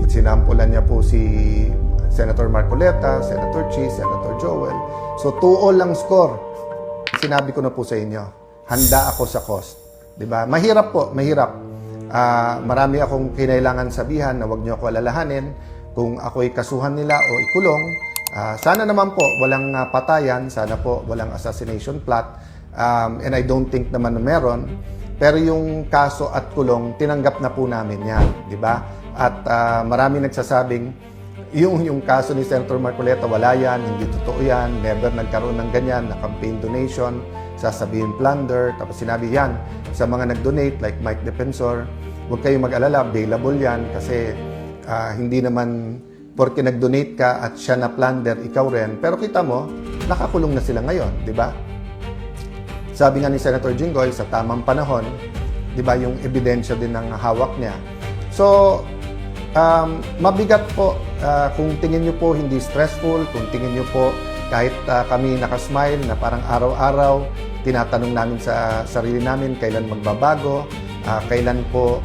Sinampulan niya po si Senator Marcoleta, Senator Chis, Senator Joel. So 2-all lang score. Sinabi ko na po sa inyo, handa ako sa cost. Diba? Mahirap po, mahirap. Marami akong kinailangan sabihan na huwag niyo ako alalahanin kung ako'y kasuhan nila o ikulong. Sana naman po walang patayan, sana po walang assassination plot. And I don't think naman na meron. Pero yung kaso at kulong, tinanggap na po namin yan, di ba? At marami nagsasabing, yung kaso ni Senator Marcoleta, wala yan, hindi totoo yan, never nagkaroon ng ganyan, na campaign donation, sasabihin plunder, tapos sinabi yan sa mga nag-donate, like Mike Defensor, huwag kayong mag-alala, available yan, kasi hindi naman porque nag-donate ka at siya na plunder, ikaw rin. Pero kita mo, nakakulong na sila ngayon, di ba? Sabi nga ni Senator Jinggoy, sa tamang panahon, di ba, yung ebidensya din ng hawak niya. So, mabigat po kung tingin nyo po hindi stressful, kung tingin nyo po kahit kami nakasmile na parang araw-araw, tinatanong namin sa sarili namin kailan magbabago, kailan po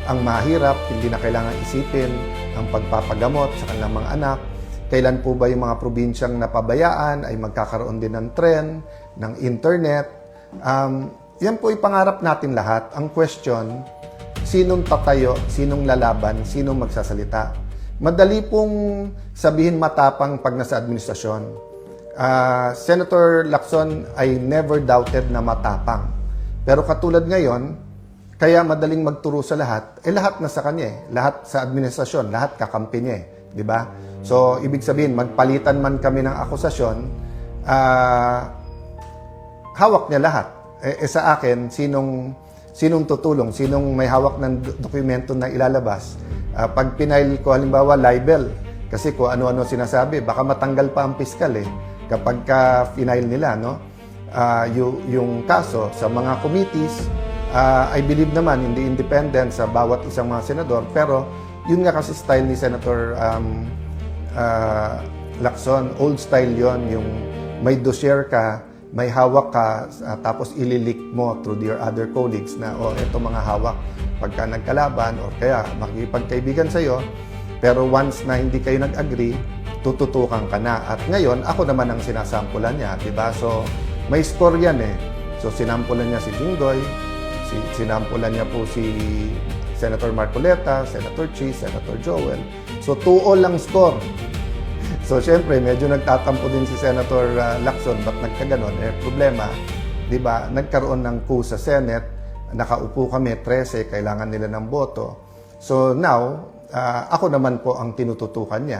ang mahirap, hindi na kailangan isipin ang pagpapagamot sa kanilang mga anak, kailan po ba yung mga probinsyang napabayaan ay magkakaroon din ng tren, ng internet. Yan po ipangarap natin lahat. Ang question, sinong tatayo, sinong lalaban, sinong magsasalita. Madali pong sabihin matapang pag nasa administrasyon. Senator Lacson, I never doubted na matapang. Pero katulad ngayon, kaya madaling magturo sa lahat, lahat na sa kanya eh. Lahat sa administrasyon, lahat kakampi niya eh. Di ba? So, ibig sabihin, magpalitan man kami ng akusasyon, hawak niya lahat. Sa akin, sinong tutulong, sinong may hawak ng dokumento na ilalabas. Pag pinail ko, halimbawa, libel, kasi kung ano-ano sinasabi, baka matanggal pa ang piskal eh, kapag ka-finail nila, no? Yung kaso sa mga committees, I believe naman, hindi independent sa bawat isang mga senador, pero yun nga kasi style ni Senator Lacson, old style yon, yung may dossier ka, may hawak ka, tapos ililik mo through your other colleagues na, eto mga hawak pagka nagkalaban or kaya makikipagkaibigan sa'yo, pero once na hindi kayo nag-agree, tututukan ka na. At ngayon, ako naman ang sinasampulan niya, diba? So, may score yan eh. So, sinampulan niya si Jinggoy, sinampulan niya po si Senator Marcoleta, Senator Chis, Senator Joel. So, 2-all lang score. So, syempre, medyo nagtatampo din si Senator Lacson. Ba't nagkaganon? Problema, di ba, nagkaroon ng coup sa Senate, nakaupo kami, 13, kailangan nila ng boto. So, now, ako naman po ang tinututukan niya.